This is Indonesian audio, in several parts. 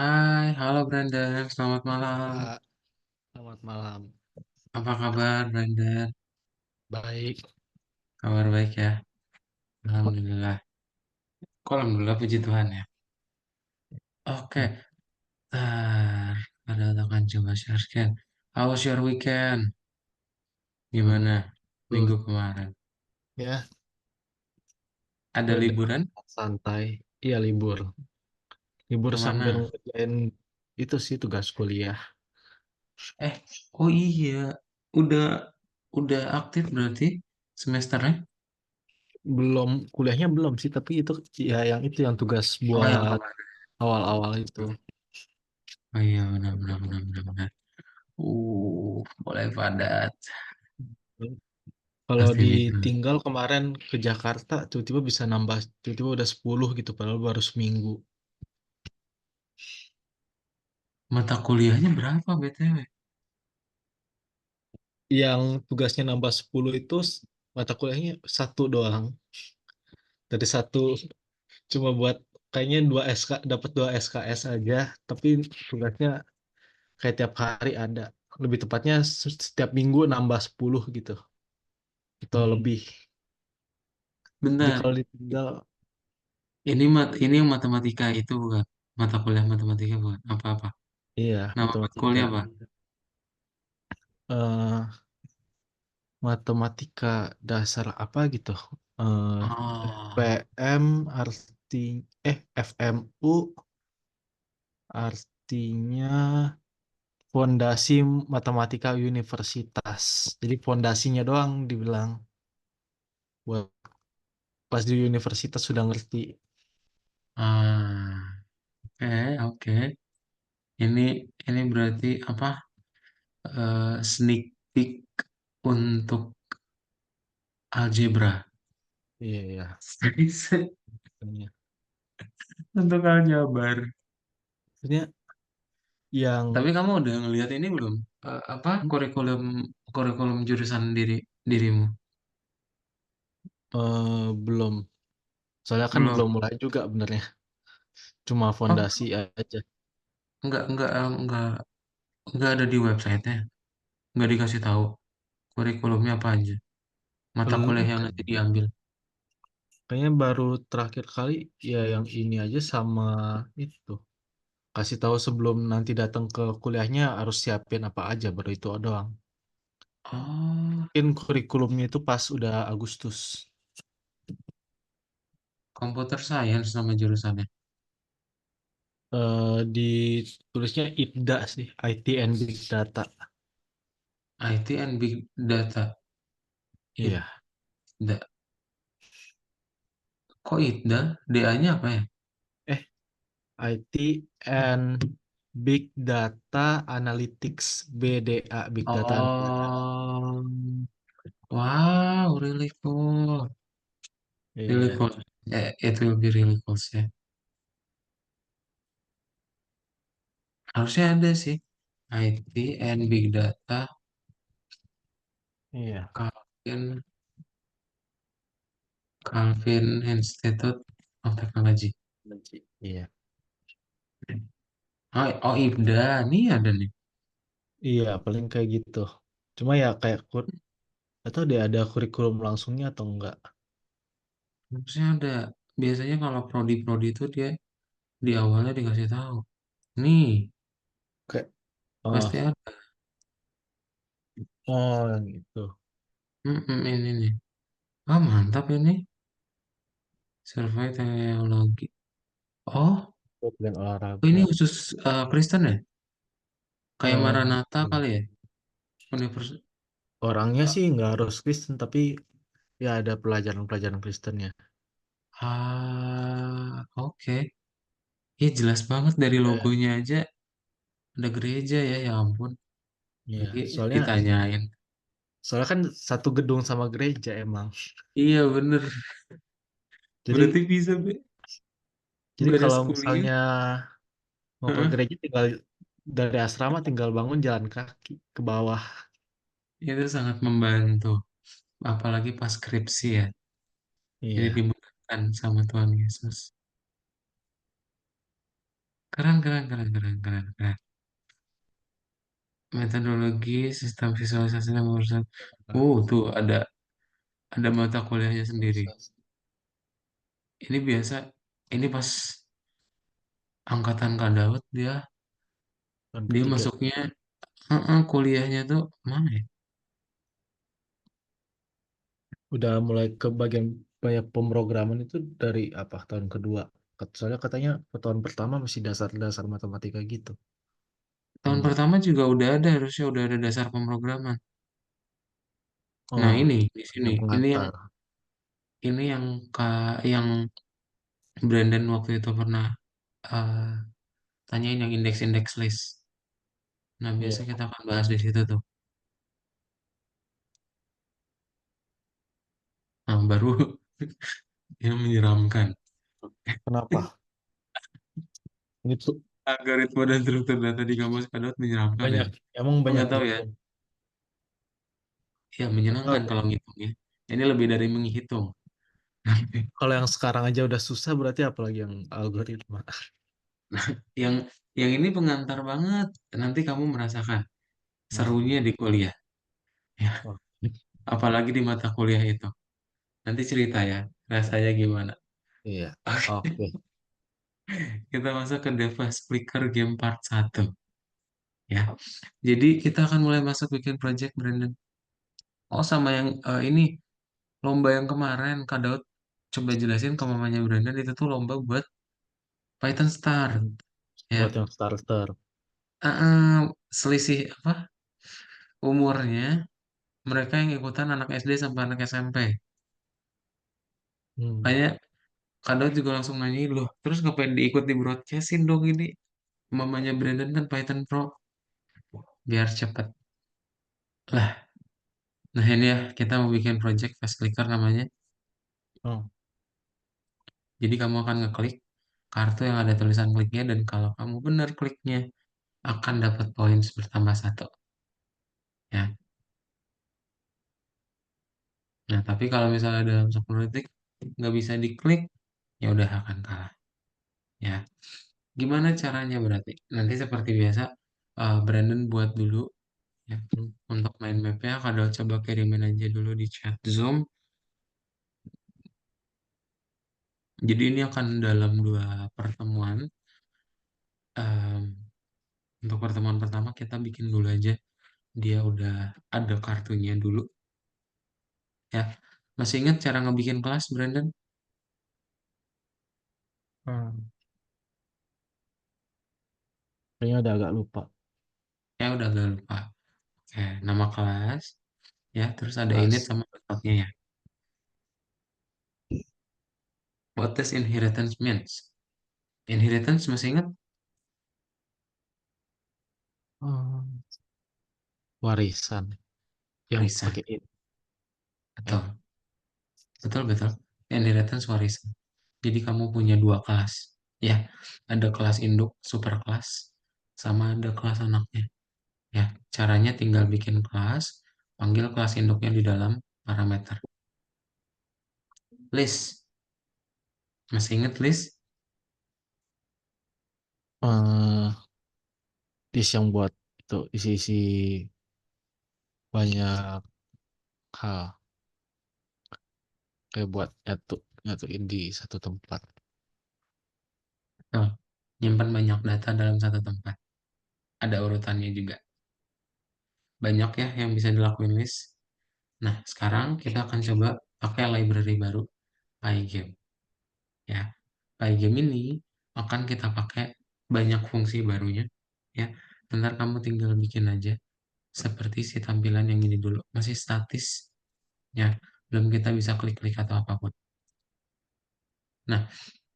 Hai, halo Brandon, selamat malam. Kak, selamat malam. Apa kabar Brandon? Baik. Kabar baik ya? Alhamdulillah. Kok alhamdulillah puji Tuhan ya. Oke, kita akan coba share. How was your weekend? Hmm, Gimana Good. minggu kemarin? Ya, Ada udah liburan? santai. Iya, libur. Libur sambil Kemana? ngerjain itu sih tugas kuliah. Eh, oh iya, udah udah aktif berarti semesternya? Belum, kuliahnya belum sih, tapi itu ya yang itu yang tugas Oh yang buat kemarin. awal-awal itu. Oh iya benar. Mulai padat. Kalau Pasti bikin. ditinggal kemarin ke Jakarta, tiba-tiba bisa nambah, tiba-tiba udah 10 gitu, padahal baru seminggu. Mata kuliahnya berapa BTW? Yang tugasnya nambah 10 itu mata kuliahnya satu doang. Dari satu cuma buat kayaknya dua SK dapat dua SKS aja, tapi tugasnya kayak tiap hari ada, lebih tepatnya setiap minggu nambah 10 gitu atau lebih. Jadi Bentar, kalau ditinggal, ini yang matematika itu bukan? Mata kuliah matematika bukan? Apa-apa? iya, Nama matematika. matkulnya apa? eh Matematika dasar apa gitu, eh Oh, FPM arti FMU artinya Fondasi Matematika Universitas. Jadi fondasinya doang dibilang, buat pas di universitas sudah ngerti. oke. Ini ini berarti apa? Sneak peek untuk algebra. Iya, iya. Makanya. Untuk aljabar. Maksudnya yang Tapi kamu udah ngelihat ini belum? Apa kurikulum kurikulum jurusan dirimu? belum. Soalnya kan Belum. belum mulai juga benernya. Cuma Oh, fondasi aja. enggak ada di websitenya. Nggak dikasih tahu kurikulumnya apa aja. Mata kuliah yang nanti diambil. Kayaknya baru terakhir kali ya yang ini aja sama itu. Kasih tahu sebelum nanti datang ke kuliahnya harus siapin apa aja, baru itu doang. Oh, Mungkin kurikulumnya itu pas udah Agustus. computer science nama jurusannya. Ditulisnya IPDA sih, IT and Big Data. IT and Big Data. Iya, IDDA. Kok IDDA? DA-nya apa ya? eh IT and Big Data Analytics, BDA, Big Data Analytics. Oh, wow, really cool. Really Iya, cool. It will be really cool sih. Harusnya ada sih. IT and Big Data, iya, Calvin, Calvin Institute of Technology. iya, Oh, IPDA. Nih ada nih. iya, paling kayak gitu. Cuma ya kayak atau dia ada kurikulum langsungnya atau enggak? Harusnya ada. Biasanya kalau prodi-prodi itu dia di awalnya dikasih tahu. Nih, Kayak, pasti oh, ada. oh, yang itu. Ini nih. Ah, mantap ini. Survei teknologi. Oh, Pilihan ini olahraga. khusus Kristen ya? Kayak Eh, Maranatha kali ya? Univers. Orangnya Ah, sih nggak harus Kristen, tapi ya ada pelajaran-pelajaran Kristennya. oke. Iya jelas banget dari Ya, logonya aja ada gereja ya, ya ampun. iya, Nanti soalnya ditanyain. soalnya kan satu gedung sama gereja emang. Iya bener. Jadi Berarti bisa jadi beres kalau kuliah. misalnya mau ke Heeh. gereja, tinggal dari asrama tinggal bangun jalan kaki ke bawah. Itu sangat membantu. Apalagi pas skripsi ya. Jadi Iya, dimudahkan sama Tuhan Yesus. Keren, keren, keren, keren, keren, keren. Metodologi sistem visualisasi dan urusan. Tuh ada mata kuliahnya sendiri. Ini biasa, ini pas angkatan Kak Daud Tahun dia ketiga. masuknya, kuliahnya tuh mana ya? Udah mulai ke bagian banyak pemrograman itu dari apa tahun kedua. Soalnya katanya tahun pertama masih dasar-dasar matematika gitu. Tahun Enggak. pertama juga udah ada, harusnya udah ada dasar pemrograman. Nah Oh, ini di sini, yang ini yang pengantar. ini yang yang Brandon waktu itu pernah eh, tanyain yang indeks-indeks list. Nah biasa Iya. kita akan bahas di situ tuh. Nah baru yang menyeramkan. Kenapa? Ini tuh Algoritma dan struktur data di kampus Kadot menyeramkan ya. banyak, emang Oh banyak nggak tahu ya. gitu. Ya Atau menyenangkan kalau ngitungnya. Ini lebih dari menghitung. kalau yang sekarang aja udah susah, berarti apalagi yang algoritma. Yang yang ini pengantar banget. Nanti kamu merasakan Nah, serunya di kuliah. Ya, oh, apalagi di mata kuliah itu. Nanti cerita ya, rasanya gimana. iya. Oke, Oke. kita masuk ke Device Clicker Game Part 1. Ya, jadi kita akan mulai masuk bikin project Brandon. Oh, sama yang ini, lomba yang kemarin, Kak Daud coba jelasin ke mamanya Brandon, itu tuh lomba buat Python Start. Ya, Buat yang starter. selisih apa umurnya mereka yang ikutan anak SD sampai anak SMP. Hmm. Makanya kadang juga langsung nanyain loh, terus ngapain diikut di broadcastin dong ini? Mamanya Brandon kan Python Pro, biar cepet lah. Nah ini ya, kita mau bikin project fast clicker namanya. Oh, Jadi kamu akan ngeklik kartu yang ada tulisan kliknya, dan kalau kamu benar kliknya, akan dapat poin bertambah satu. Ya. Nah tapi kalau misalnya dalam 10 detik nggak bisa diklik, ya udah akan kalah. Ya. Gimana caranya berarti? Nanti seperti biasa, Brandon buat dulu ya. hmm. Untuk main mapnya, kalau coba kirimin aja dulu di chat Zoom. Jadi ini akan dalam dua pertemuan. Em, untuk pertemuan pertama kita bikin dulu aja. Dia udah ada kartunya dulu ya. Masih ingat cara ngebikin kelas, Brandon? Hmm. Kayaknya udah agak lupa. Ya udah agak lupa. Oke, nama kelas ya, terus ada init Kelas. sama metodenya ya. What does inheritance means? Inheritance masih ingat? Hmm. Warisan yang Warisan. pakai it. Ya. Betul. Betul, betul. Inheritance warisan. Jadi kamu punya dua kelas. Ya, ada kelas induk, super kelas, sama ada kelas anaknya. Ya, caranya tinggal bikin kelas, panggil kelas induknya di dalam parameter. List. Masih ingat list? Eh, disk yang buat itu isi-isi banyak hal, kayak buat nyatuin di satu tempat. Tuh, nyimpan banyak data dalam satu tempat. Ada urutannya juga. Banyak ya yang bisa dilakuin list. Nah, sekarang kita akan coba pakai library baru, Pygame. Ya, Pygame ini akan kita pakai banyak fungsi barunya. Ya, bentar kamu tinggal bikin aja. Seperti si tampilan yang ini dulu. Masih statis. Ya, belum kita bisa klik-klik atau apapun. Nah,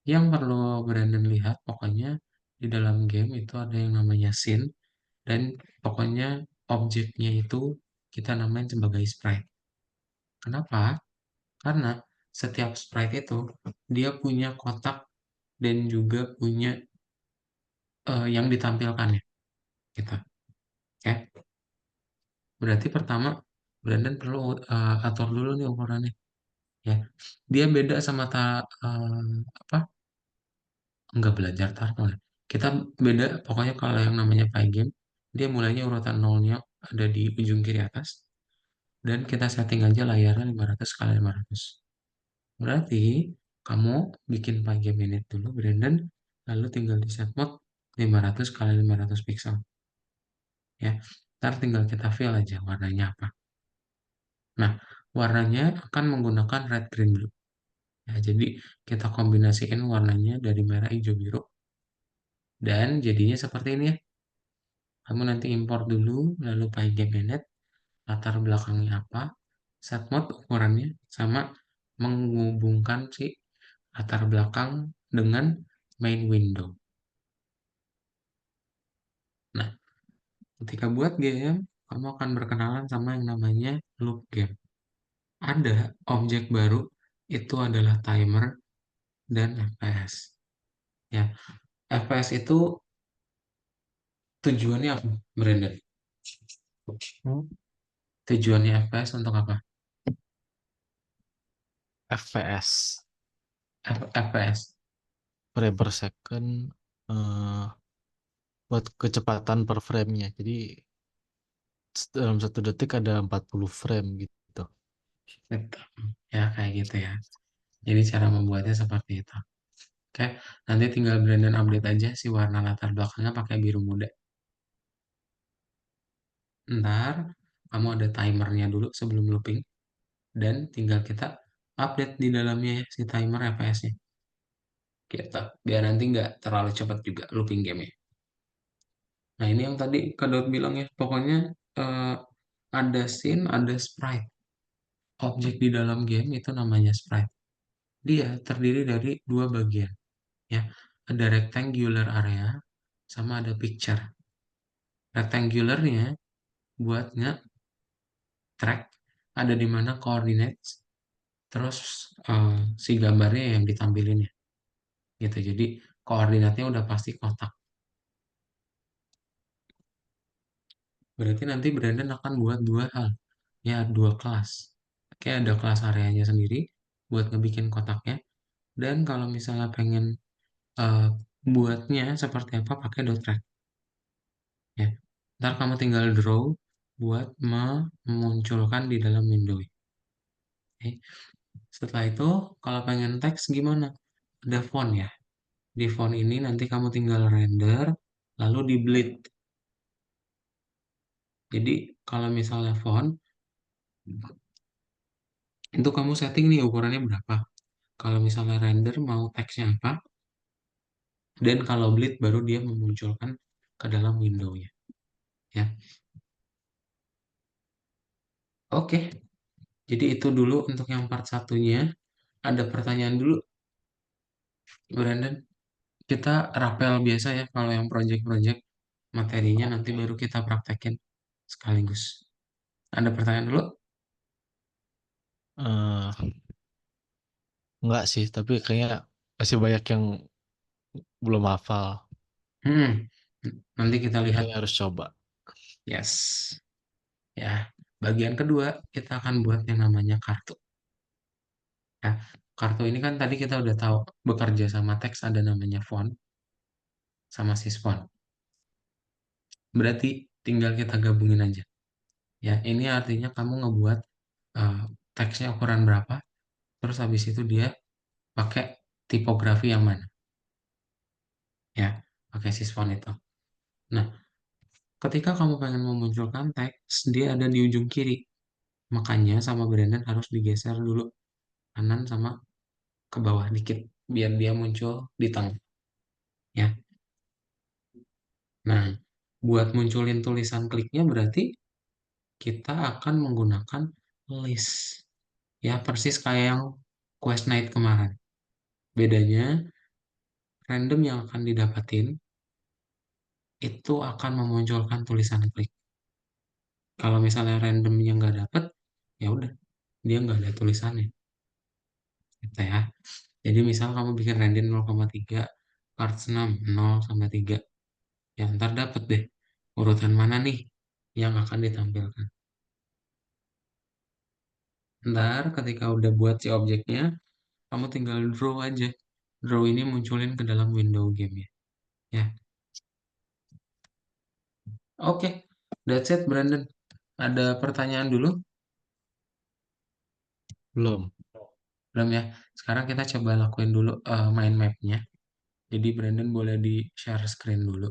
yang perlu Brandon lihat pokoknya di dalam game itu ada yang namanya scene, dan pokoknya objeknya itu kita namain sebagai sprite. Kenapa? Karena setiap sprite itu dia punya kotak dan juga punya yang ditampilkannya gitu. Oke. Berarti pertama Brandon perlu atur dulu nih ukurannya ya. Dia beda sama apa? Enggak belajar turtle ya. Kita beda, pokoknya kalau yang namanya Pygame, dia mulainya urutan nolnya ada di ujung kiri atas, dan kita setting aja layarnya 500 kali 500. Berarti kamu bikin Pygame init dulu, Brandon, lalu tinggal di set mode 500 kali 500 pixel. Ya, ntar tinggal kita fill aja warnanya apa. Nah, warnanya akan menggunakan red, green, blue. Ya, jadi kita kombinasiin warnanya dari merah, hijau, biru, dan jadinya seperti ini ya. Kamu nanti import dulu, lalu Pygame init, latar belakangnya apa, set mode ukurannya, sama menghubungkan si latar belakang dengan main window. Nah, ketika buat game, kamu akan berkenalan sama yang namanya loop game. Ada objek baru, itu adalah timer dan FPS. Ya, FPS itu tujuannya apa, Brandon? Hmm, Tujuannya FPS untuk apa? FPS FPS. frame per second, eh, buat kecepatan per frame-nya. Jadi dalam 1 detik ada 40 frame gitu. Gitu. Ya, kayak gitu ya. Jadi cara membuatnya seperti itu. Oke, nanti tinggal Brandon update aja si warna latar belakangnya pakai biru muda. Ntar kamu ada timernya dulu sebelum looping dan tinggal kita update di dalamnya ya si timer FPS-nya. Gitu. Biar nanti nggak terlalu cepat juga looping game-nya. Nah, ini yang tadi Kak Daud bilang ya, pokoknya eh, ada scene, ada sprite. Objek di dalam game itu namanya sprite. Dia terdiri dari dua bagian, ya. Ada rectangular area sama ada picture. Rectangularnya buat nge-track ada di mana coordinates, terus si gambarnya yang ditampilin ya, gitu. Jadi koordinatnya udah pasti kotak. Berarti nanti Brandon akan buat dua hal, ya dua kelas. Kayak ada kelas areanya sendiri buat ngebikin kotaknya. Dan kalau misalnya pengen eh, buatnya seperti apa pakai dot rect ya. Ntar kamu tinggal draw buat memunculkan di dalam window. Oke. Setelah itu kalau pengen teks gimana? Ada font ya. Di font ini nanti kamu tinggal render lalu di bleed. Jadi kalau misalnya font itu kamu setting nih ukurannya berapa. Kalau misalnya render mau teksnya apa, dan kalau bleed baru dia memunculkan ke dalam window-nya. Ya, oke. Jadi itu dulu untuk yang part satunya. Ada pertanyaan dulu, Brandon. Kita rapel biasa ya kalau yang project-project materinya nanti baru kita praktekin sekaligus. Ada pertanyaan dulu? Eh enggak sih, tapi kayaknya masih banyak yang belum hafal. Hmm, nanti kita lihat. Kayaknya harus coba. Yes. Ya, bagian kedua kita akan buat yang namanya kartu. Ya, kartu ini kan tadi kita udah tahu bekerja sama teks ada namanya font sama sysfont. Berarti tinggal kita gabungin aja. Ya, ini artinya kamu ngebuat eh, teksnya ukuran berapa, terus habis itu dia pakai tipografi yang mana. Ya, pakai sysfont itu. Nah, ketika kamu pengen memunculkan teks, dia ada di ujung kiri. Makanya sama Brandon harus digeser dulu kanan sama ke bawah dikit biar dia muncul di tengah. Ya. Nah, buat munculin tulisan kliknya berarti kita akan menggunakan list. Ya, persis kayak yang Quest Night kemarin. Bedanya, random yang akan didapatin itu akan memunculkan tulisan klik. Kalau misalnya randomnya nggak dapet, ya udah, dia nggak ada tulisannya. Gitu ya. Jadi misal kamu bikin random 0,3, cards 6, 0 sampai 3. Ya ntar dapet deh urutan mana nih yang akan ditampilkan. Ntar ketika udah buat si objeknya, kamu tinggal draw aja. Draw ini munculin ke dalam window game ya. Ya. Oke, that's it, Brandon. Ada pertanyaan dulu? Belum. Belum ya? Sekarang kita coba lakuin dulu mind mapnya. Jadi Brandon boleh di share screen dulu.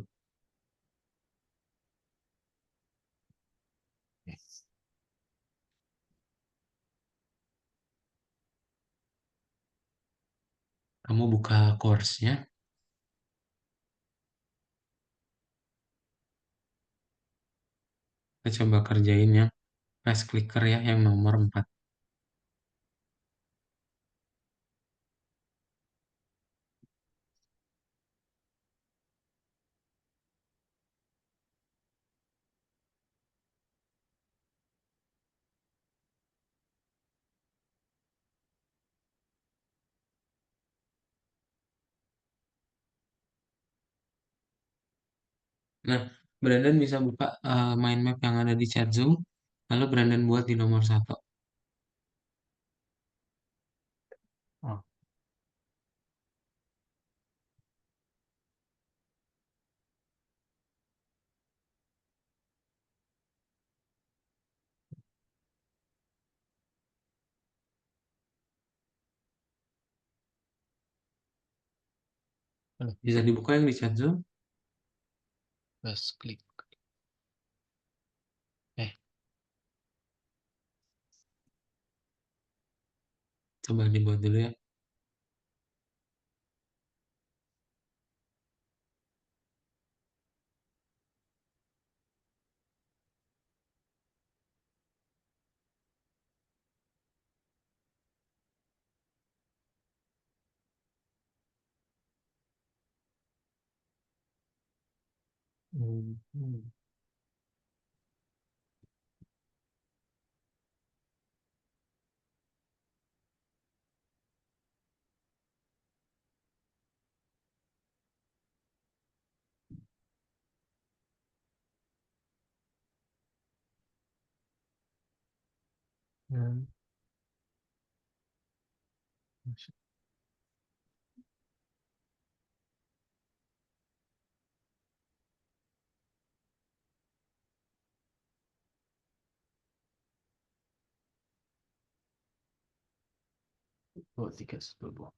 Kamu buka course-nya, kita coba kerjain yang fast clicker ya, yang nomor 4. Nah, Brandon bisa buka mind map yang ada di chat Zoom, lalu Brandon buat di nomor 1. Oh, Bisa dibuka yang di chat Zoom? first click. Eh, Coba dibuat dulu ya. hmm, hmm. Hmm. Dua, tiga, satu, dua.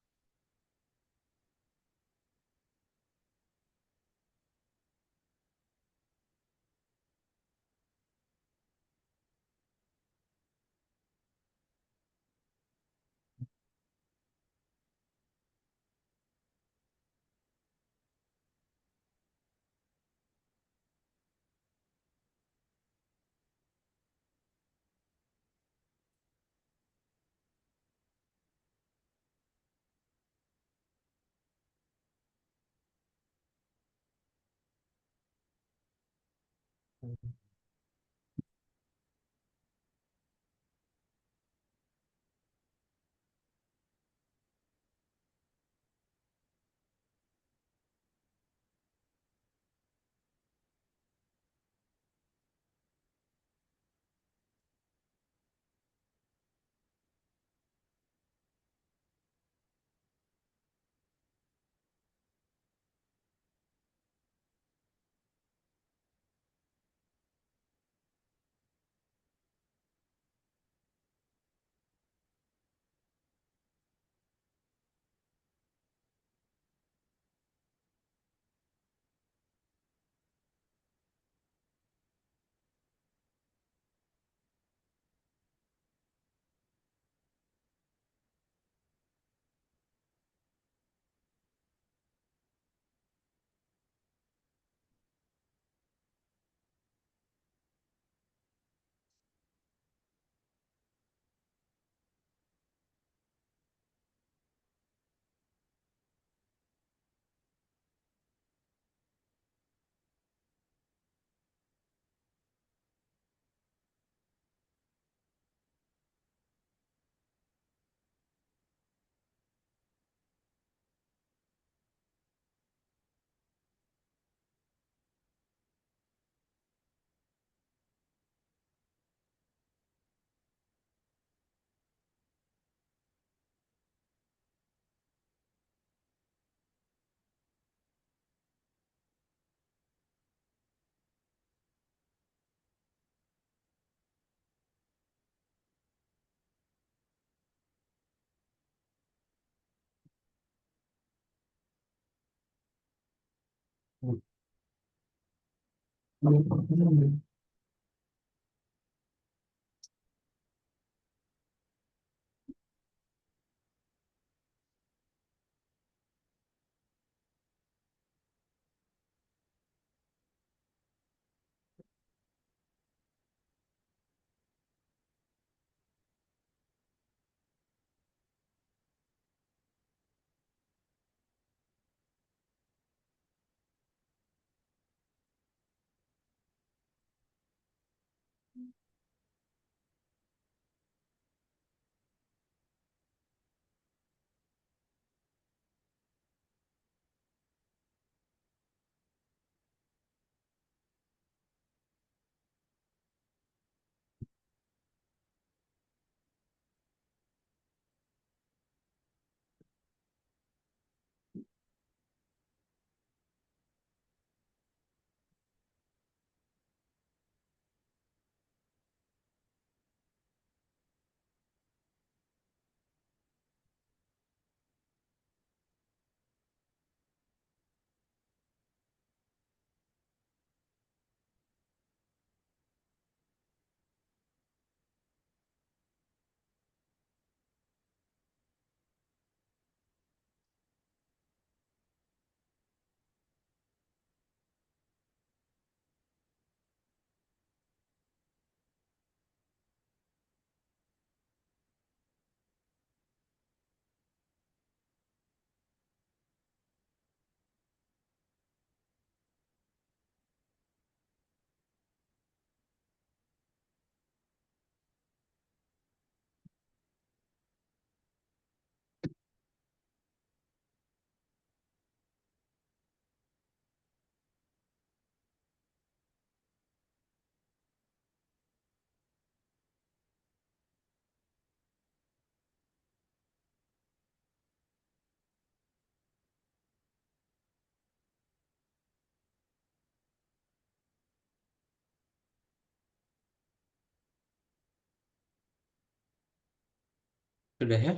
Sudah ya?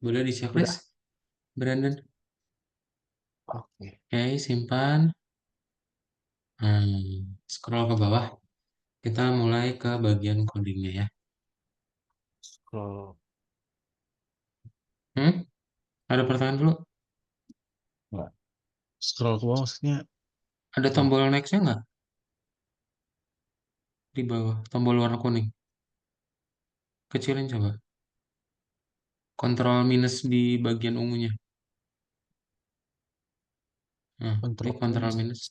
Boleh di checklist, Udah. Brandon? Oke. Oke, simpan. Scroll ke bawah. Kita mulai ke bagian codingnya ya. Scroll. Hmm? Ada pertanyaan dulu? Enggak. Scroll ke bawah maksudnya Ada gimana? tombol nextnya nggak? Di bawah, tombol warna kuning. Kecilin coba. Kontrol minus di bagian ungunya. Nah, klik Control kontrol minus. minus.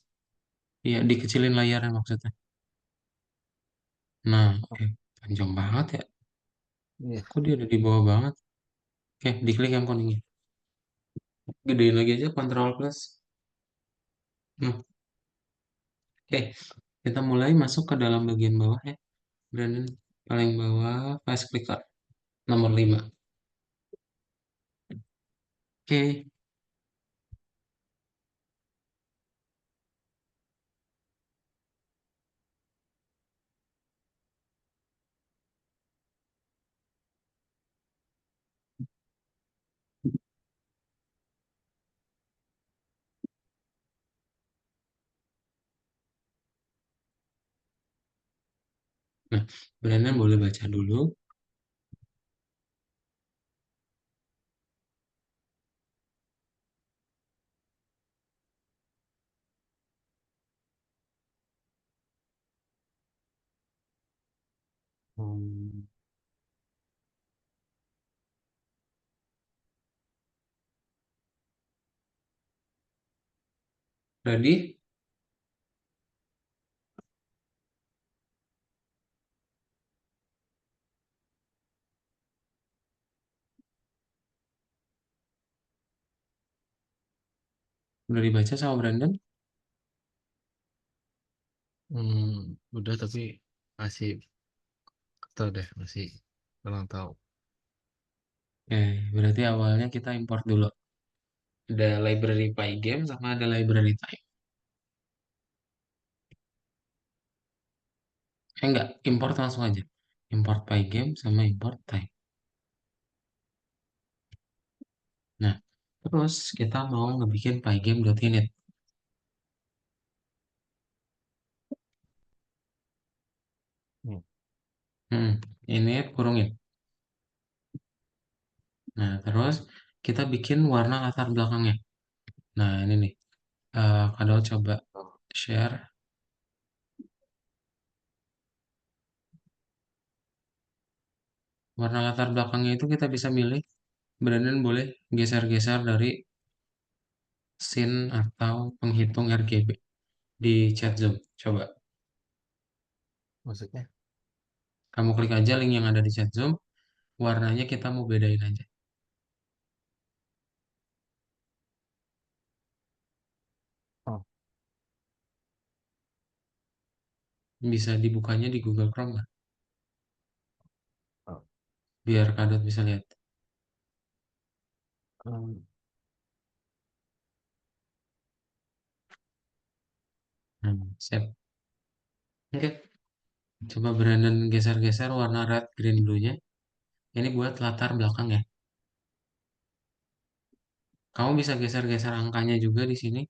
Iya, dikecilin layarnya maksudnya. Nah, Oh, panjang banget ya. iya. Kok dia ada di bawah banget? Oke, diklik yang kuningnya. Gedein lagi aja, kontrol plus. Nah, oke, kita mulai masuk ke dalam bagian bawah ya. Brandon, paling bawah, fast clicker. Nomor 5. Oke, nah, Brandon boleh baca dulu. Hmm, Ready? Udah dibaca sama Brandon? udah tapi masih tahu deh, masih kurang tahu. Oke, berarti awalnya kita import dulu. Ada library Pygame sama ada library type. Enggak, import langsung aja. Import Pygame sama import type. Nah, terus kita mau ngebikin pygame.init. Hmm, ini kurungin. Nah, terus kita bikin warna latar belakangnya. Nah, ini nih. Kadang coba Oh, share. Warna latar belakangnya itu kita bisa milih. Brandon boleh geser-geser dari scene atau penghitung RGB di chat Zoom. Coba. maksudnya? Kamu klik aja link yang ada di chat Zoom. Warnanya kita mau bedain aja. Oh, Bisa dibukanya di Google Chrome nggak? oh. Biar Kadot bisa lihat. Hmm. Hmm, sip. Oke. Coba Brandon geser-geser warna red, green, blue-nya. Ini buat latar belakang ya. Kamu bisa geser-geser angkanya juga di sini.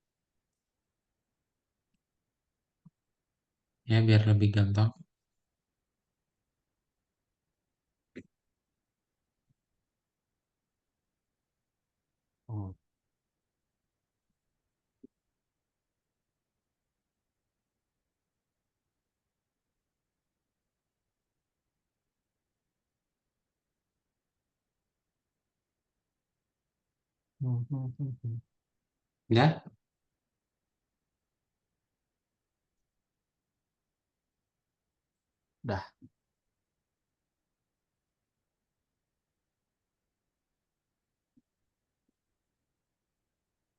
Ya, biar lebih gampang. Oh. Hmm, hmm, hmm, hmm. Ya, Dah.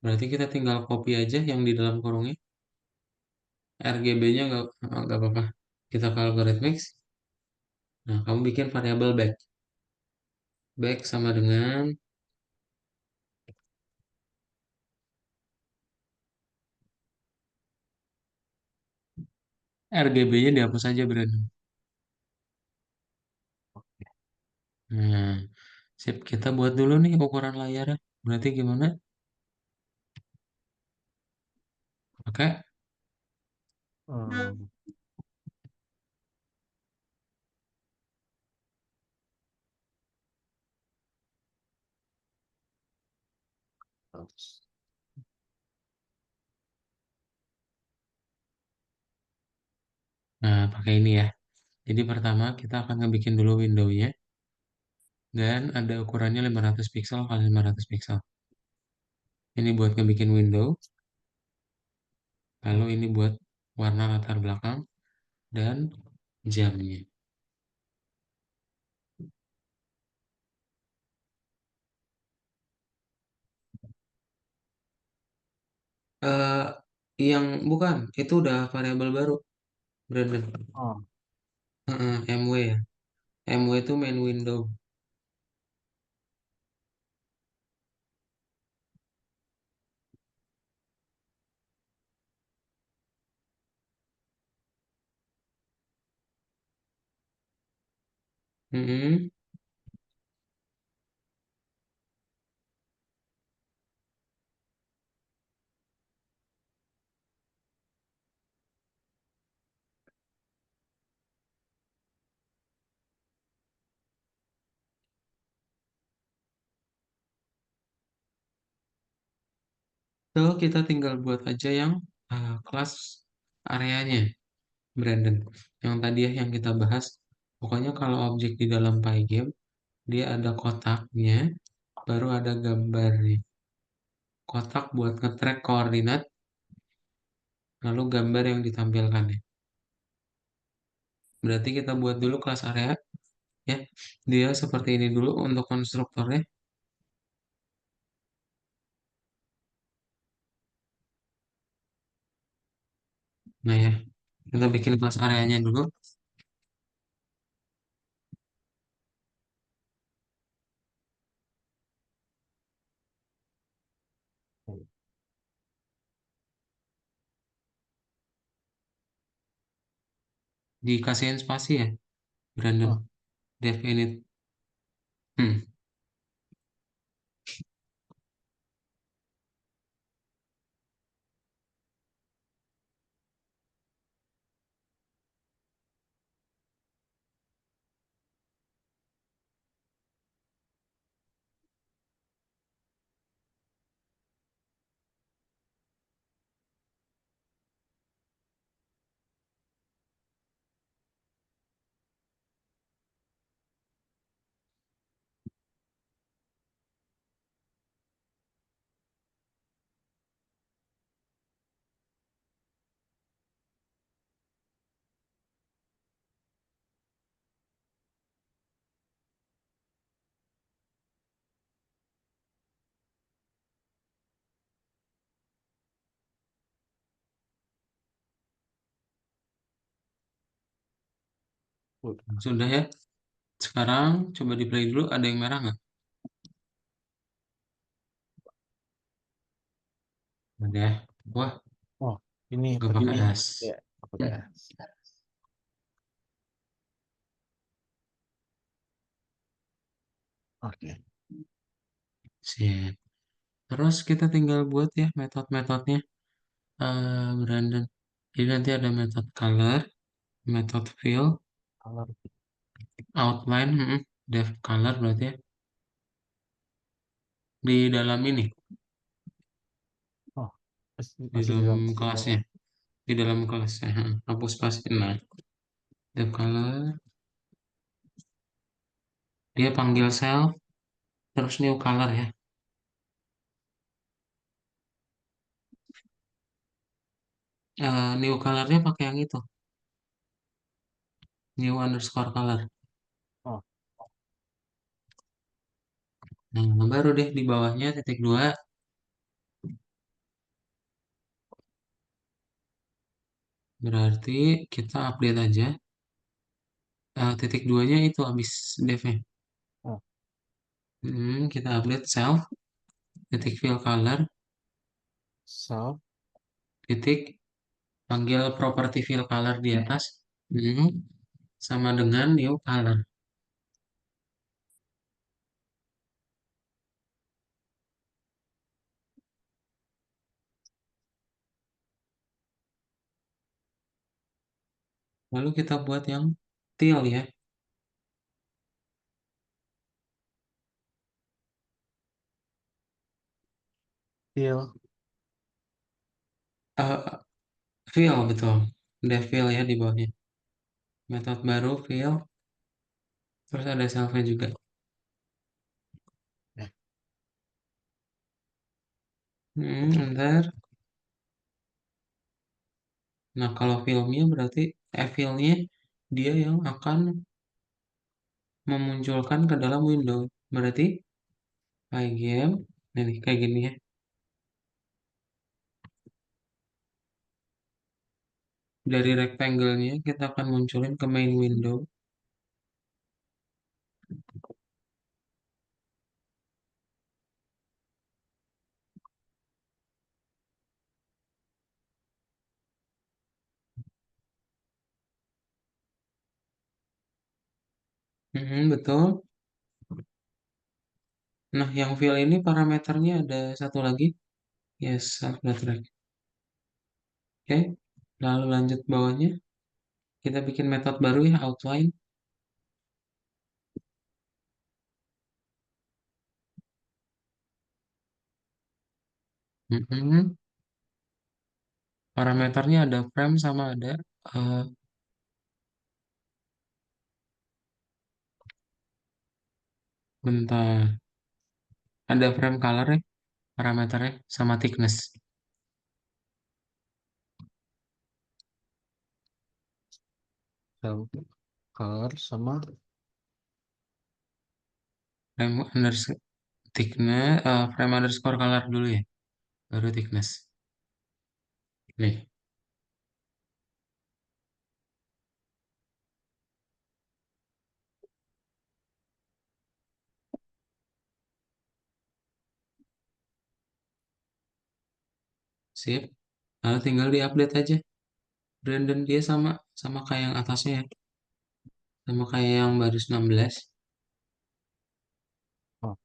berarti kita tinggal copy aja yang di dalam kurungnya. RGB-nya nggak apa-apa. Kita ke algorithmics. Nah, kamu bikin variabel back. Back sama dengan RGB-nya dihapus aja, Brandon. Nah, sip. Kita buat dulu nih ukuran layarnya. Berarti gimana? Oke. Hmm. Terus. Nah, pakai ini ya. Jadi pertama kita akan ngebikin dulu window-nya. Dan ada ukurannya 500 pixel kali 500 pixel. Ini buat ngebikin window. Lalu Hmm. ini buat warna latar belakang dan jamnya. eh yang bukan, itu udah variabel baru, Brandon. Oh. MW ya. MW itu main window. Mm-mm. So, kita tinggal buat aja yang kelas areanya, Brandon. Yang tadi ya yang kita bahas. Pokoknya kalau objek di dalam Pygame, dia ada kotaknya, baru ada gambarnya. Kotak buat nge-track koordinat, lalu gambar yang ditampilkan ya. Berarti kita buat dulu kelas area ya. Dia seperti ini dulu untuk konstruktornya. Nah ya, kita bikin kelas areanya dulu. Dikasihin spasi ya, random Oh. definite. Hmm. Udah. Sudah ya. Sekarang coba di play dulu. Ada yang merah nggak? Ada ya. Wah, Oh, ini nggak pakai pakai ini. es. Ya, pakai Hmm, es. Oke. sip. Terus kita tinggal buat ya metode-metodenya. Brandon. Jadi nanti ada metode color, metode fill, Color. outline, depth color berarti ya. Di dalam ini, Oh, di masih di dalam dalam kelasnya, simulasi. di dalam kelasnya. Hapus pastiin nah. Depth color, dia panggil self, terus new color ya. New colornya pakai yang itu, new underscore color. Oh, Nah, baru deh di bawahnya titik dua, berarti kita update aja. Titik duanya itu habis devnya. oh, Kita update self, titik fill color, so, titik panggil property fill color di atas. Hmm, sama dengan new color. Lalu kita buat yang teal ya. fill. Eh, Fill betul. Ada fill ya di bawahnya. Metode baru fill, terus ada selfnya juga. Ya, Ntar. Nah, kalau filmnya berarti fillnya dia yang akan memunculkan ke dalam window. Berarti pygame, nah nih kayak gini ya. Dari rectangle-nya kita akan munculin ke main window. Betul. Nah, yang fill ini parameternya ada satu lagi. Yes, self track. Oke. Lalu lanjut bawahnya. Kita bikin metode baru ya, outline. Mm-mm. Parameternya ada frame sama ada eh, bentar. Ada frame color ya, parameternya sama thickness. so, color sama Frame underscore thickness, frame underscore color dulu ya, baru thickness. Nih, sip. Lalu tinggal diupdate aja. Brandon dia sama sama kayak yang atasnya ya, sama kayak yang baris 16. oh,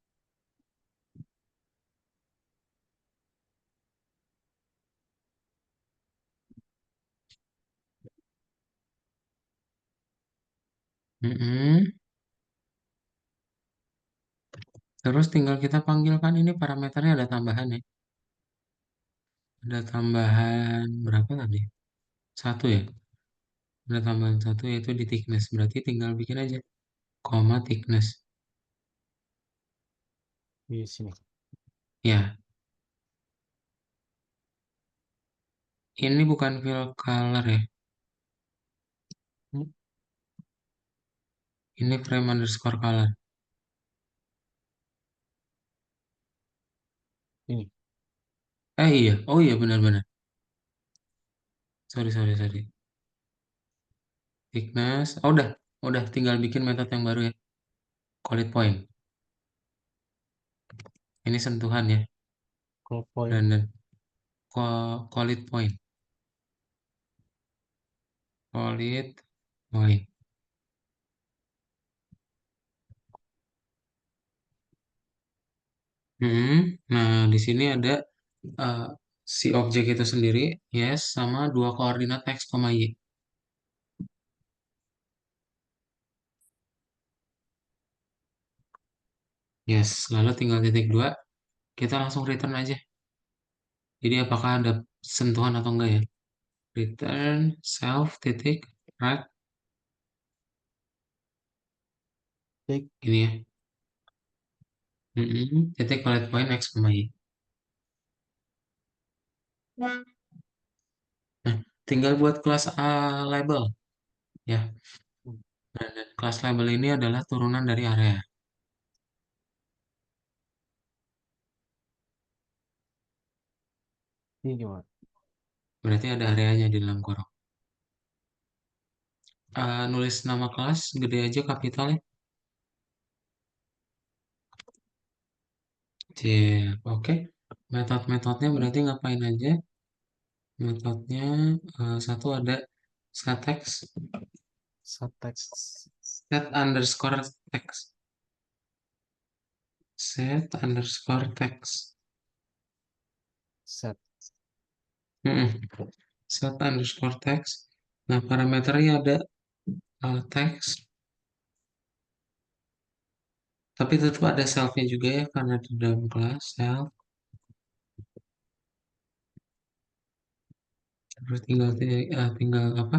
Mm-mm. Terus tinggal kita panggilkan ini parameternya ada tambahan ya. Ada tambahan berapa tadi? Satu ya. Ada tambahan satu yaitu di thickness. Berarti tinggal bikin aja, koma thickness. di sini. Ya, ini bukan fill color ya. Hmm, Ini frame underscore color. ini. Iya. Oh iya benar-benar. Sorry, sorry, sorry. Thickness. Oh, udah. Udah tinggal bikin metode yang baru ya. Call it point. Ini sentuhan ya. Call point. Dan call it point. Call it point. Hmm, nah, di sini ada eh, si objek itu sendiri, yes, sama dua koordinat x, y. Yes, lalu tinggal titik dua, kita langsung return aja. Jadi apakah ada sentuhan atau enggak ya? Return self titik right Tik. ini ya. Titik collect point x, y. Nah, tinggal buat kelas A label ya. Dan kelas label ini adalah turunan dari area. Ini gimana? Berarti ada areanya di dalam kurung. Nulis nama kelas gede aja kapital ya. Cip, oke. Metode-metodenya berarti ngapain aja? Metodenya satu ada set text, Subtext. set underscore text, set underscore text. Set. Mm-mm. Set underscore text. Nah, parameternya ada text, tapi tetap ada self-nya juga ya karena di dalam kelas self. Terus tinggal apa?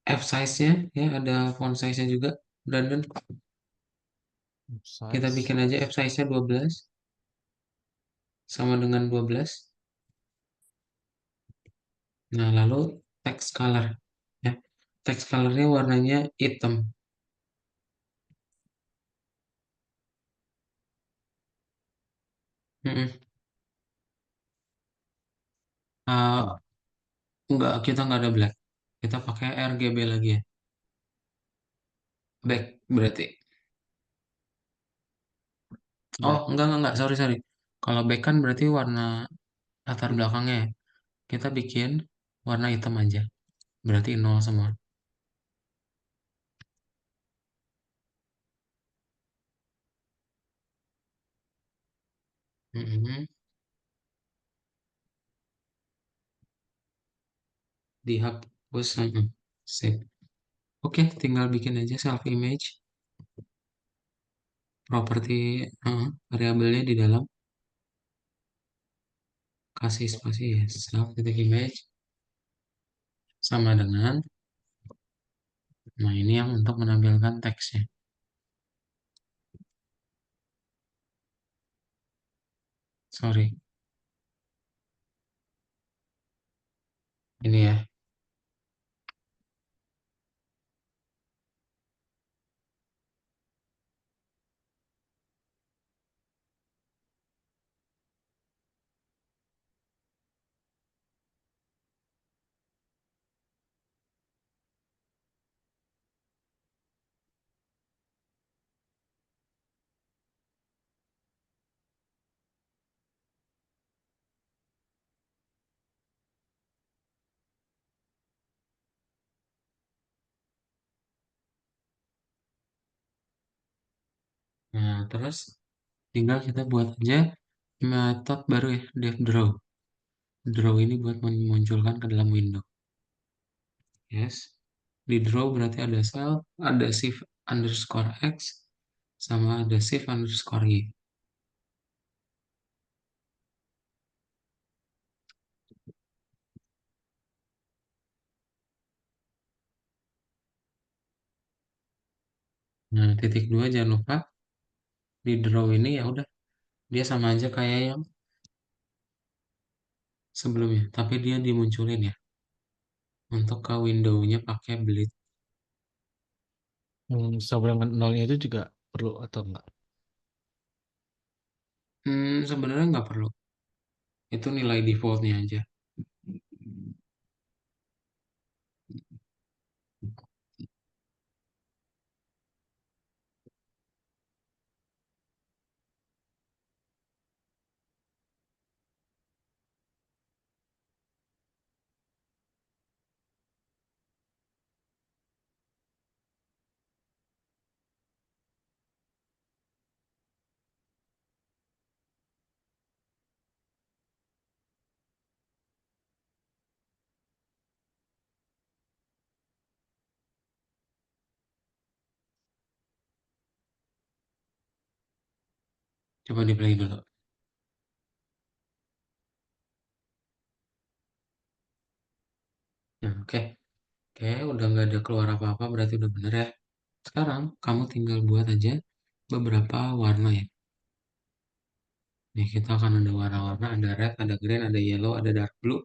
F size-nya ya ada font size-nya juga. Dan kita Size. bikin aja F size-nya 12 sama dengan 12. Nah, lalu text color ya. Text colornya warnanya hitam. Mm-mm. Uh, Hitam. enggak, kita nggak ada black. Kita pakai RGB lagi ya. Back berarti. Oh, Back. enggak, sorry, sorry. Kalau back kan berarti warna latar belakangnya ya. Kita bikin warna hitam aja. Berarti nol semua. Mm-mm. Dihapus. Sip. Oke, tinggal bikin aja self image. Properti variabelnya di dalam. Kasih spasi ya. Self titik image. Sama dengan. Nah, ini yang untuk menampilkan teksnya. Sorry. Ini ya. Nah, terus tinggal kita buat aja metode baru ya, def draw. Draw ini buat memunculkan ke dalam window. Yes. Di draw berarti ada cell, ada shift underscore x, sama ada shift underscore y. Nah, titik dua jangan lupa di draw ini ya udah dia sama aja kayak yang sebelumnya, tapi dia dimunculin ya. Untuk ke window-nya pakai bleed. Sama dengan nolnya itu juga perlu atau enggak? Sebenarnya nggak perlu. Itu nilai defaultnya aja. Coba di play dulu. Nah, oke. Oke, udah nggak ada keluar apa-apa, berarti udah bener ya. Sekarang kamu tinggal buat aja beberapa warna ya. Nih, kita akan ada warna-warna, ada red, ada green, ada yellow, ada dark blue,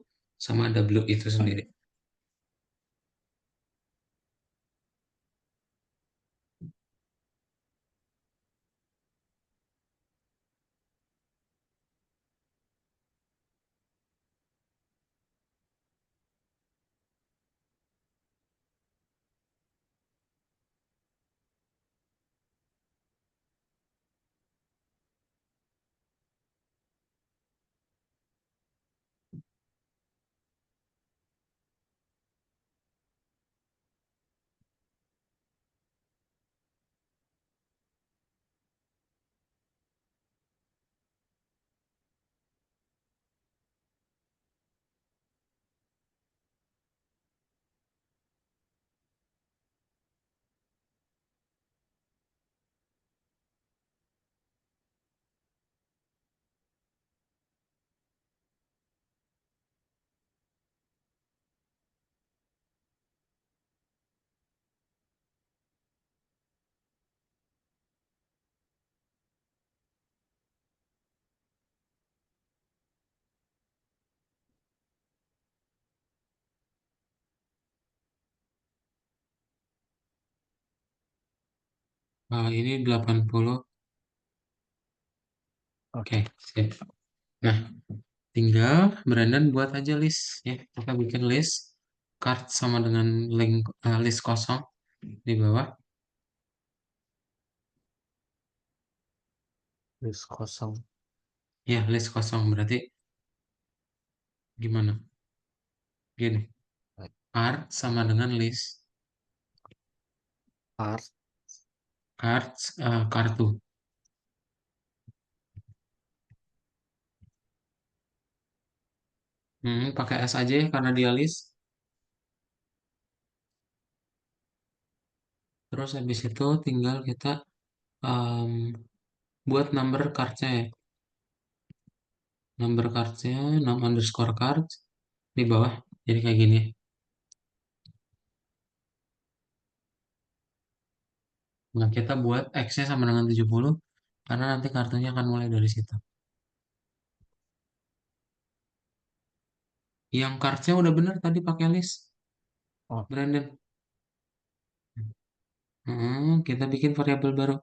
sama ada blue itu sendiri. Ini 80. Oke, Oke. sip. Nah, tinggal Brandon buat aja list ya. Kita bikin list card sama dengan link list kosong di bawah. List kosong. Ya, list kosong berarti gimana? Gini, card sama dengan list Art. cards kartu. Pakai S aja ya karena dia list. Terus habis itu tinggal kita em, buat number cardnya ya. Number cardnya, num underscore cards di bawah. Jadi kayak gini. Nah, kita buat X-nya sama dengan 70 karena nanti kartunya akan mulai dari situ. Yang cards-nya udah bener tadi pakai list, Oh, Brandon. Kita bikin variabel baru.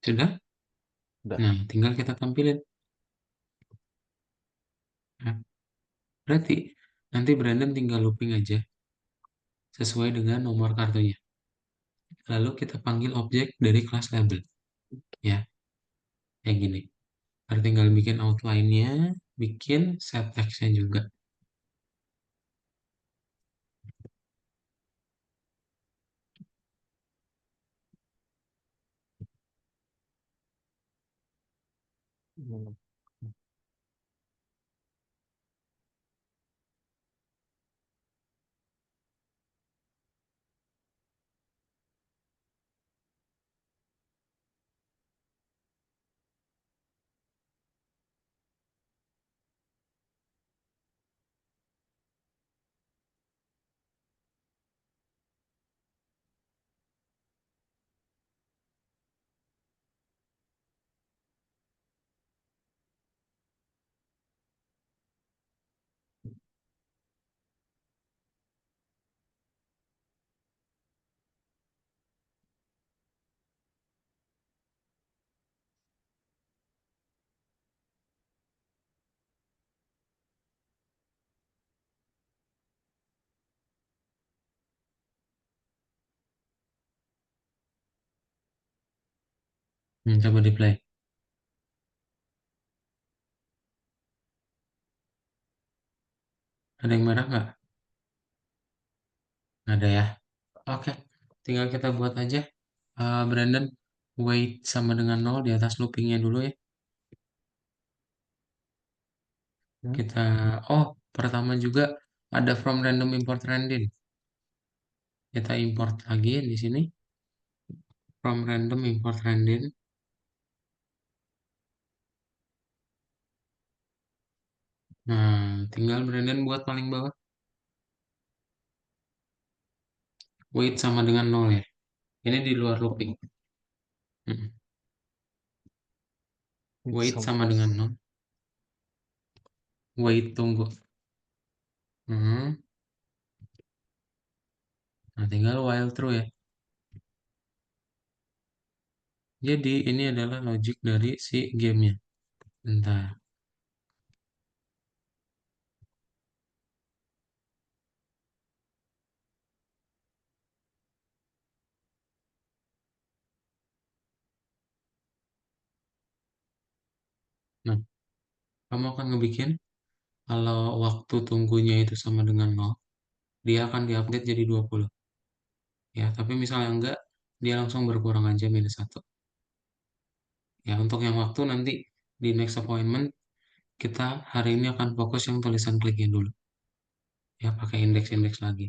Sudah? udah. Nah, tinggal kita tampilin. Nah, berarti nanti Brandon tinggal looping aja sesuai dengan nomor kartunya. Lalu kita panggil objek dari kelas label. Ya, kayak gini. Ntar tinggal bikin outline-nya, bikin set text-nya juga. Hmm. Coba di play. Ada yang merah nggak? Nggak ada ya. Oke, tinggal kita buat aja. Brandon, weight sama dengan 0 di atas loopingnya dulu ya. Hmm? Kita, oh, pertama juga ada from random import random. Kita import lagi di sini. From random import random. Nah, tinggal random buat paling bawah. Weight sama dengan 0 ya. Ini di luar looping. Mm. Weight Sama. sama dengan 0. Wait, tunggu. Hmm. Nah, tinggal while true ya. Jadi, ini adalah logic dari si gamenya. Bentar. Nah, kamu akan ngebikin kalau waktu tunggunya itu sama dengan 0, dia akan diupdate jadi 20. Ya, tapi misalnya enggak, dia langsung berkurang aja minus 1. Ya, untuk yang waktu nanti di next appointment, kita hari ini akan fokus yang tulisan kliknya dulu. Ya, pakai indeks-indeks lagi.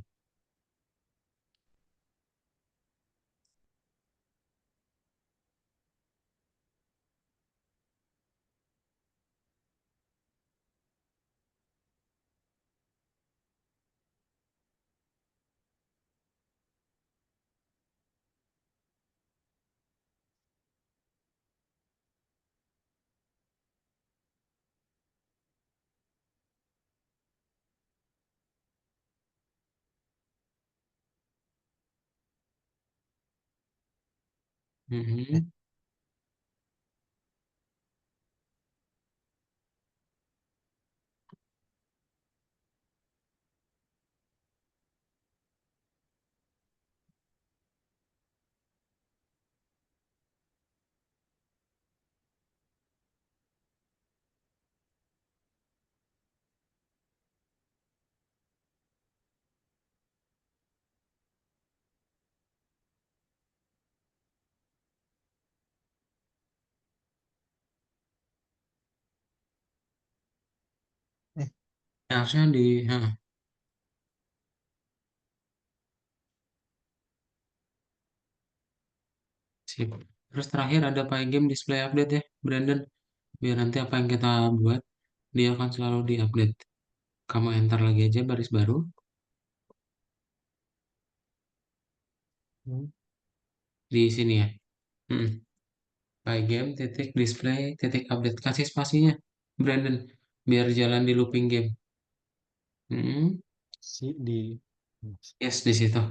Eh, Mhm. eh, Ya, harusnya di, sip. Terus terakhir ada Pygame display update ya, Brandon. Biar nanti apa yang kita buat, dia akan selalu diupdate. Kamu enter lagi aja baris baru hmm, di sini ya. Hmm. Pygame titik display titik update. Kasih spasinya, Brandon. Biar jalan di looping game. Hmm. si di Yes, di situ.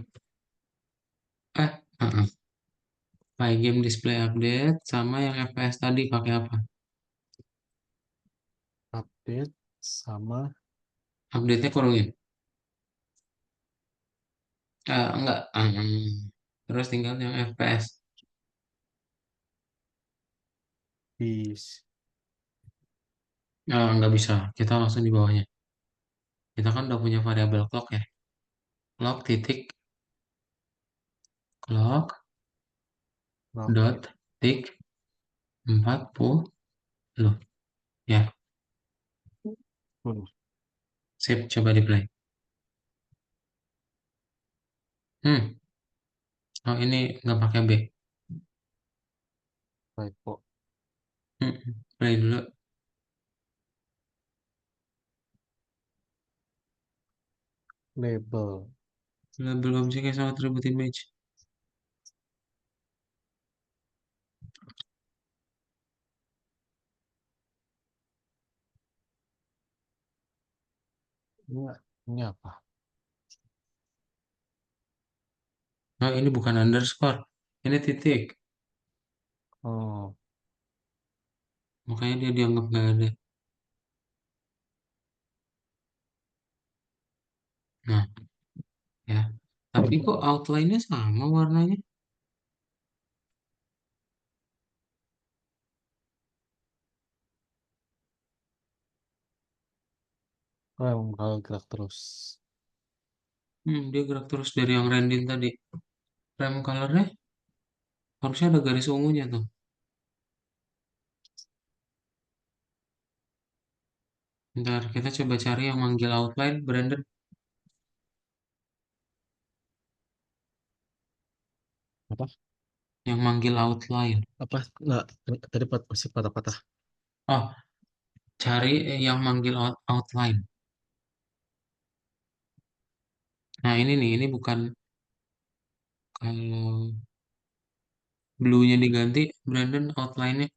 Uh-uh. Pygame display update sama yang FPS tadi pakai apa? update sama Update-nya kurungin. Enggak. Terus tinggal yang FPS. bis Nggak bisa. Kita langsung di bawahnya. Kita kan udah punya variabel clock ya. Clock titik clock rock dot tick 40. Ya, pun sip. Coba di play. Hmm. Oh, ini nggak pakai B. typo Hmm. Play dulu. label Label objeknya sama attribute image. ini, ini apa? Nah, ini bukan underscore. Ini titik. Oh, Makanya dia dianggap nggak ada. Nah, ya. Tapi kok outline-nya sama warnanya? yang bakal gerak terus. Dia gerak terus dari yang random tadi. Frame color-nya harusnya ada garis ungunya tuh. Ntar kita coba cari yang manggil outline, Brandon. Apa? Yang manggil outline. Apa? Nggak, tadi masih patah-patah. Oh, cari yang manggil outline. Nah ini nih, ini bukan kalau blue-nya diganti, Brandon outline-nya,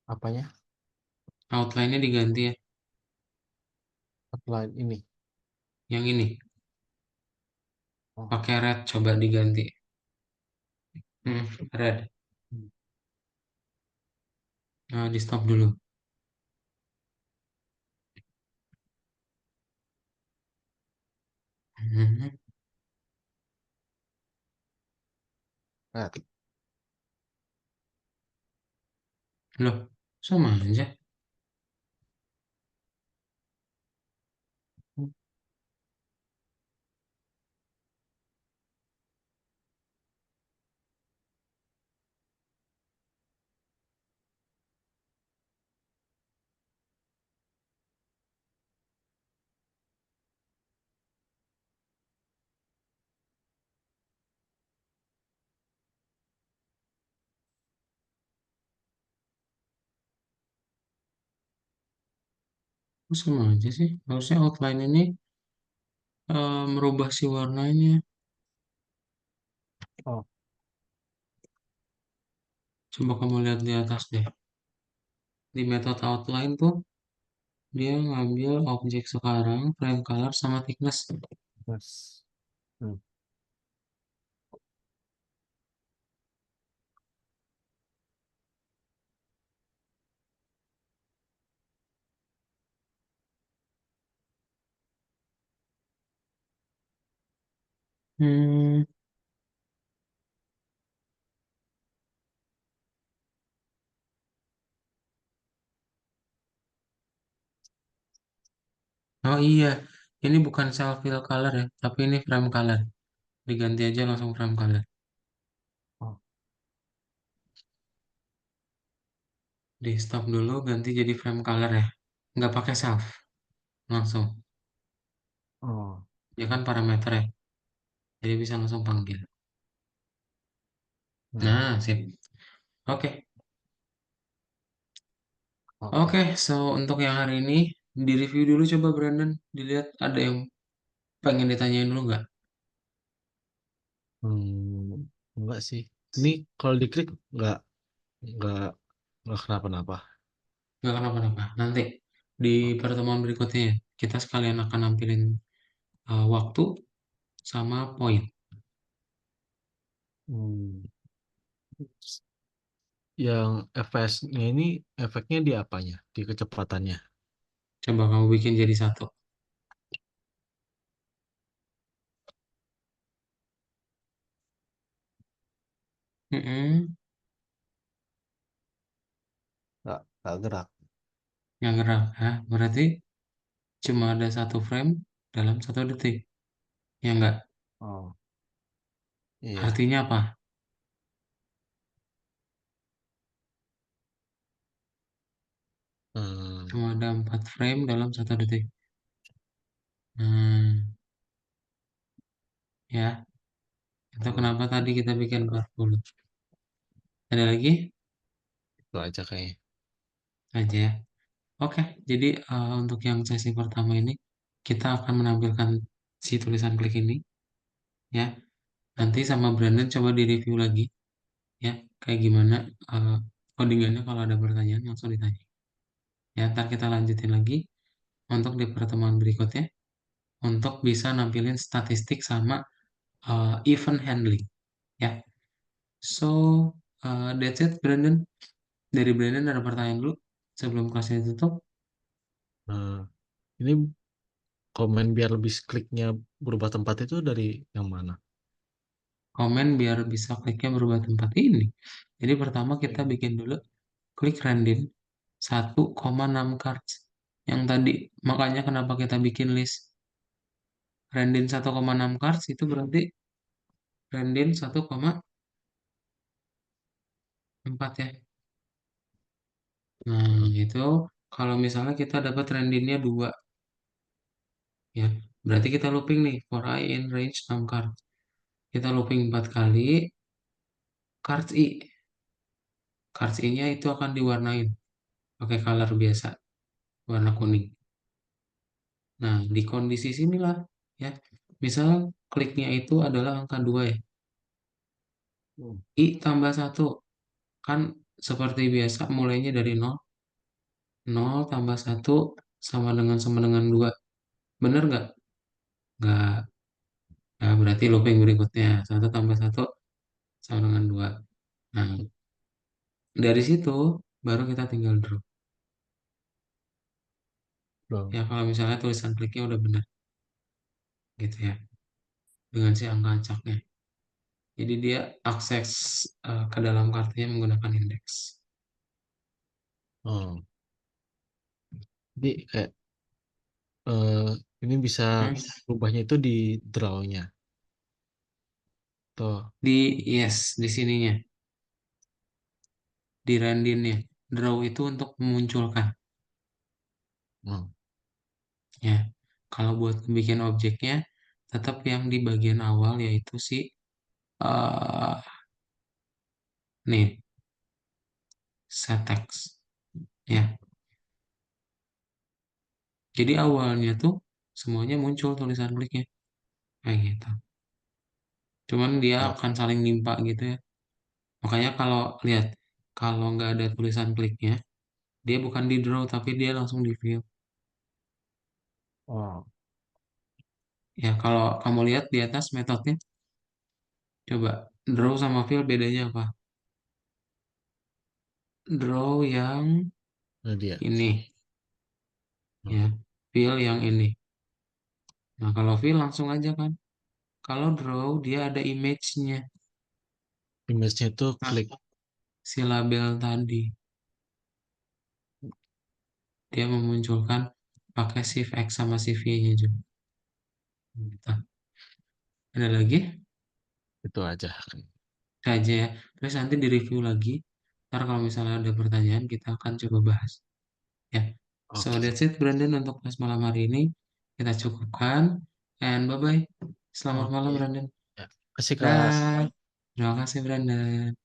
Apanya? outline-nya diganti ya. Outline ini. Yang ini, Oh. pakai red, coba diganti. Red. Hmm. Nah, di stop dulu. Hmm. Nah, Loh, sama aja. Kok sama aja sih. Harusnya outline ini merubah si warnanya. oh, Coba kamu lihat di atas deh. Di method outline tuh, dia ngambil objek sekarang, frame color, sama thickness. yes. Hmm. Hmm. Oh iya, ini bukan self fill color ya, tapi ini frame color. Diganti aja langsung frame color. Oh, Di stop dulu, ganti jadi frame color ya. Nggak pakai self, langsung. oh, Ya kan parameter ya, jadi bisa langsung panggil. nah, Nah, sip. Oke, oke. oke. So untuk yang hari ini di review dulu coba Brandon, dilihat ada yang pengen ditanyain dulu nggak? Enggak sih. Ini kalau diklik nggak nggak nggak kenapa-napa. Nggak kenapa-napa. Nanti di Oh, pertemuan berikutnya ya, kita sekalian akan nampilin waktu sama poin. hmm. Yang FPS-nya ini efeknya di apanya? Di kecepatannya. Coba kamu bikin jadi satu. Mm-mm. Nggak gerak. Yang gerak, ya. Berarti cuma ada satu frame dalam 1 detik. Ya enggak? Oh, iya. Artinya apa? Hmm, Cuma ada 4 frame dalam 1 detik. Hmm, ya. Itu hmm, kenapa tadi kita bikin 40. Ada lagi? itu aja kayaknya. Aja ya. Oke, jadi untuk yang sesi pertama ini kita akan menampilkan si tulisan klik ini ya. Nanti sama Brandon coba di-review lagi ya, kayak gimana codingannya kalau ada pertanyaan langsung ditanya. Ya, ntar kita lanjutin lagi untuk di pertemuan berikutnya untuk bisa nampilin statistik sama event handling ya. So, that's it Brandon. Dari Brandon ada pertanyaan dulu sebelum kelasnya ditutup. Nah, ini komen biar lebih kliknya berubah tempat itu dari yang mana? Komen biar bisa kliknya berubah tempat ini. Jadi pertama kita bikin dulu klik random 1,6 cards yang tadi. Makanya kenapa kita bikin list random 1,6 cards itu berarti random 1,4 ya. Nah, Hmm, itu Kalau misalnya kita dapat trendingnya 2, ya, berarti kita looping nih, for I in range 6 card. Kita looping 4 kali, cards I. Cards I-nya itu akan diwarnain pakai color biasa, warna Hmm. kuning. Nah, di kondisi sinilah, ya, misal kliknya itu adalah angka 2 ya, Hmm. I tambah 1, kan seperti biasa mulainya dari 0, 0 tambah 1 sama dengan 2. Bener nggak? Nggak. Nah, berarti looping berikutnya, 1 tambah 1 sama dengan 2. Nah, dari situ baru kita tinggal draw. Belum. Ya, kalau misalnya tulisan kliknya udah benar, gitu ya, dengan si angka acaknya. Jadi dia akses ke dalam kartunya menggunakan indeks. Oh, jadi kayak eh, ini bisa Hmm. rubahnya itu di draw-nya. Tuh. Di yes, di sininya, di randinnya. Draw itu untuk memunculkan. Hmm. Ya, kalau buat bikin objeknya, tetap yang di bagian awal yaitu si eh nih set text. Ya, jadi awalnya tuh semuanya muncul tulisan kliknya kayak gitu. Cuman dia Oh, akan saling nimpa gitu ya. Makanya kalau lihat, kalau nggak ada tulisan kliknya, dia bukan di draw tapi dia langsung di fill. oh, Ya, kalau kamu lihat di atas metodenya, coba draw sama fill bedanya apa? Draw yang nah dia. ini, Hmm. ya, fill yang ini. Nah, kalau fill langsung aja kan. Kalau draw dia ada image-nya. Image-nya itu Nah, klik. si label tadi dia memunculkan pakai shift X sama shift Y-nya juga. Gitu. Ada lagi? Itu aja. Itu aja ya. Terus nanti di-review lagi. Ntar kalau misalnya ada pertanyaan, kita akan coba bahas. Ya. So Oke. that's it, Brandon, untuk kelas malam hari ini. Kita cukupkan. And bye-bye. Selamat malam, Oke. Brandon. Ya. Kasih kelas. Dah. Terima kasih, Brandon.